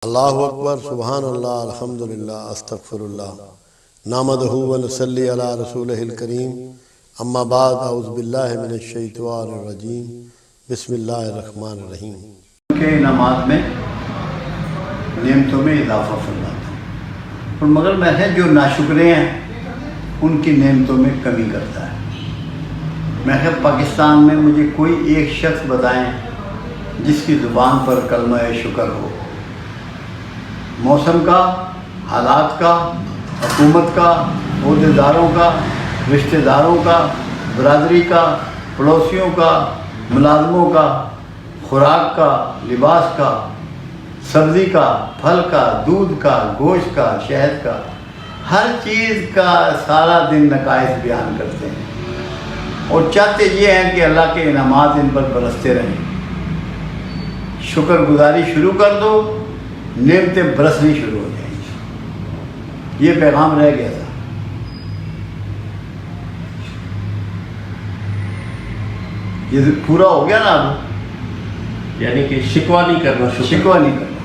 اللہ اکبر، سبحان اللہ، الحمدللہ، استغفر اللہ، نحمدہ و نصلی علی رسولہ الکریم، اما بعد، اعوذ باللہ من الشیطان الرجیم، بسم اللہ الرحمن الرحیم۔ کے انعامات میں نعمتوں میں اضافہ فرماتا ہے، اور مگر میں ہے جو ناشکرے ہیں ان کی نعمتوں میں کمی کرتا ہے۔ میں ہے پاکستان میں مجھے کوئی ایک شخص بتائیں جس کی زبان پر کلمہ شکر ہو، موسم کا، حالات کا، حکومت کا، عہدیداروں کا، رشتہ داروں کا، برادری کا، پڑوسیوں کا، ملازموں کا، خوراک کا، لباس کا، سبزی کا، پھل کا، دودھ کا، گوشت کا، شہد کا، ہر چیز کا سارا دن نقائص بیان کرتے ہیں اور چاہتے یہ ہیں کہ اللہ کے انعامات ان پر برستے رہیں۔ شکر گزاری شروع کر دو، نعمتیں برسنی شروع ہو جائیں گی۔ یہ پیغام رہ گیا تھا۔ یہ پورا ہو گیا نا اب، یعنی کہ شکوہ نہیں کرنا، شکوہ نہیں کرنا۔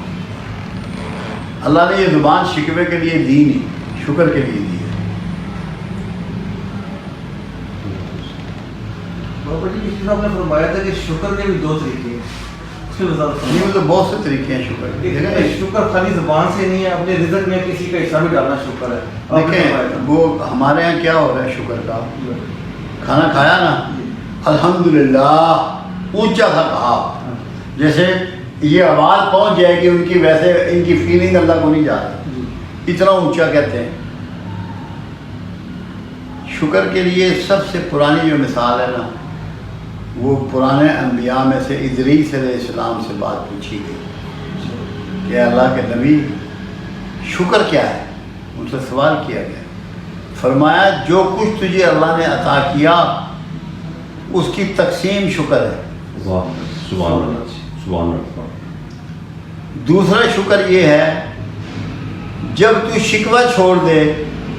اللہ نے یہ زبان شکوے کے لیے دی نہیں، شکر کے لیے دی ہے۔ بابا جی پچھلی صاحب نے فرمایا تھا کہ شکر کے بھی دو طریقے ہیں، اس کی وضاحت فرمائیں۔ یہ مطلب بہت سے طریقے ہیں شکر کے۔ شکر خالی زبان سے نہیں ہے، اپنے رزق میں کسی کا حصہ بھی ڈالنا شکر ہے۔ دیکھیں وہ ہمارے ہاں کیا ہو رہا ہے شکر کا، کھانا کھایا نا، الحمدللہ اونچا تھا کہا، جیسے یہ آواز پہنچ جائے گی ان کی، ویسے ان کی فیلنگ اللہ کو نہیں جا رہی، اتنا اونچا کہتے ہیں۔ شکر کے لیے سب سے پرانی جو مثال ہے نا، وہ پرانے انبیاء میں سے ادریس علیہ السلام سے بات پوچھی گئی کہ اللہ کے نبی شکر کیا ہے، ان سے سوال کیا گیا، فرمایا جو کچھ تجھے اللہ نے عطا کیا اس کی تقسیم شکر ہے۔ واہ، سبحان اللہ، سبحان اللہ۔ دوسرا شکر یہ ہے جب تو شکوہ چھوڑ دے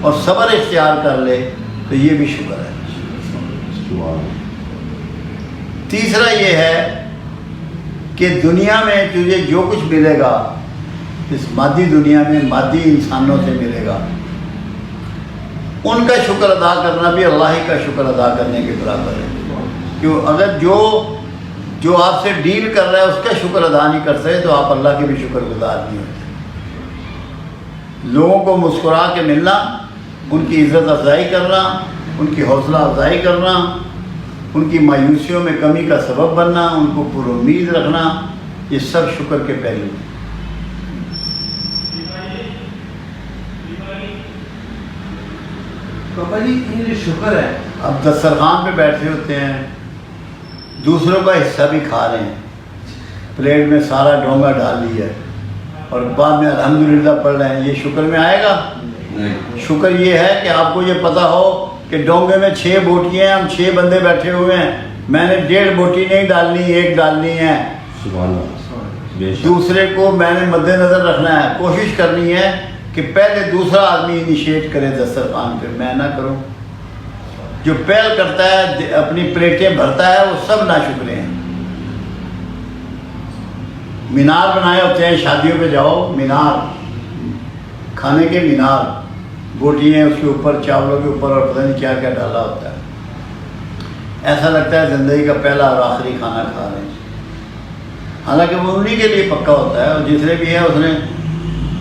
اور صبر اختیار کر لے تو یہ بھی شکر ہے۔ سبحان اللہ۔ تیسرا یہ ہے کہ دنیا میں تجھے جو کچھ ملے گا، اس مادی دنیا میں مادی انسانوں سے ملے گا، ان کا شکر ادا کرنا بھی اللہ ہی کا شکر ادا کرنے کے برابر ہے۔ کیوں؟ اگر جو آپ سے ڈیل کر رہا ہے اس کا شکر ادا نہیں کر سکے تو آپ اللہ کے بھی شکر گزار نہیں ہوتے۔ لوگوں کو مسکرا کے ملنا، ان کی عزت افزائی کرنا، ان کی حوصلہ افزائی کرنا، ان کی مایوسیوں میں کمی کا سبب بننا، ان کو پر امید رکھنا، یہ سب شکر کے پہلو ہیں۔ بابا جی یہ جو شکر ہے، اب دسترخوان پہ بیٹھے ہوتے ہیں، دوسروں کا حصہ بھی کھا رہے ہیں، پلیٹ میں سارا ڈونگا ڈال لیا ہے اور بعد میں الحمدللہ پڑھ رہے ہیں، یہ شکر میں آئے گا؟ شکر یہ ہے کہ آپ کو یہ پتہ ہو کہ ڈونگے میں 6 بوٹیاں ہیں، ہم 6 بندے بیٹھے ہوئے ہیں، میں نے 1.5 بوٹی نہیں ڈالنی، 1 ڈالنی ہے۔ سبحان اللہ، بے شک۔ دوسرے کو میں نے مد نظر رکھنا ہے، کوشش کرنی ہے کہ پہلے دوسرا آدمی انیشیٹ کرے دسترخوان پہ، میں نہ کروں۔ جو پہل کرتا ہے، اپنی پلیٹیں بھرتا ہے، وہ سب ناشکرے ہیں۔ مینار بنائے ہوتے ہیں، شادیوں پہ جاؤ، مینار، کھانے کے مینار، بوٹیاں اس کے اوپر، چاولوں کے اوپر، اور پتہ نہیں کیا کیا ڈالا ہوتا ہے۔ ایسا لگتا ہے زندگی کا پہلا اور آخری کھانا کھا رہے ہیں، حالانکہ وہ انہی کے لیے پکا ہوتا ہے، اور جتنے بھی ہیں اس نے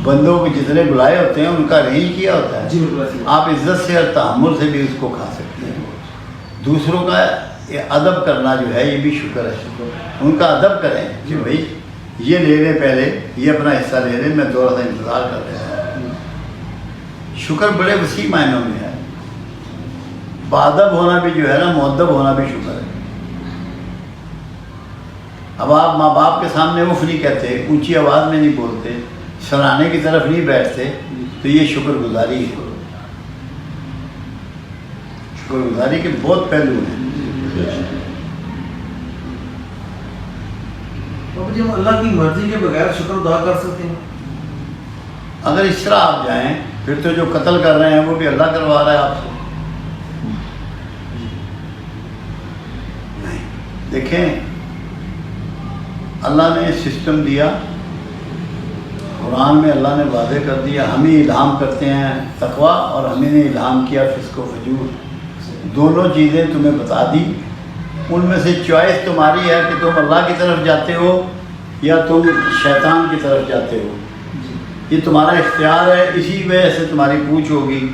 بندوں کو جتنے بلائے ہوتے ہیں ان کا ارینج کیا ہوتا ہے۔ جی بالکل۔ آپ عزت سے اور تحمل سے بھی اس کو کھا سکتے ہیں۔ دوسروں کا ادب کرنا جو ہے یہ بھی شکر ہے، ان کا ادب کریں کہ بھائی یہ لے لے، پہلے یہ اپنا حصہ لے لے، میں تھوڑا سا انتظار کر رہا ہوں۔ شکر بڑے وسیع معنوں میں ہے۔ باادب ہونا بھی جو ہے نا، مؤدب ہونا بھی شکر ہے۔ اب آپ ماں باپ کے سامنے اف نہیں کہتے، اونچی آواز میں نہیں بولتے، سرانے کی طرف نہیں بیٹھتے، تو یہ شکر گزاری ہے۔ شکر گزاری کے بہت پہلو ہیں۔ بابا جی ہم اللہ کی مرضی کے بغیر شکر ادا کر سکتے ہیں؟ اگر اس طرح آپ جائیں پھر تو جو قتل کر رہے ہیں وہ بھی اللہ کروا رہا ہے آپ سے۔ نہیں، دیکھیں اللہ نے سسٹم دیا، قرآن میں اللہ نے واضح کر دیا، ہم ہی الہام کرتے ہیں تقویٰ اور ہمیں نے الہام کیا فسق و فجور، دونوں چیزیں تمہیں بتا دی۔ ان میں سے چوائس تمہاری ہے کہ تم اللہ کی طرف جاتے ہو یا تم شیطان کی طرف جاتے ہو، یہ تمہارا اختیار ہے، اسی وجہ سے تمہاری پوچھ ہوگی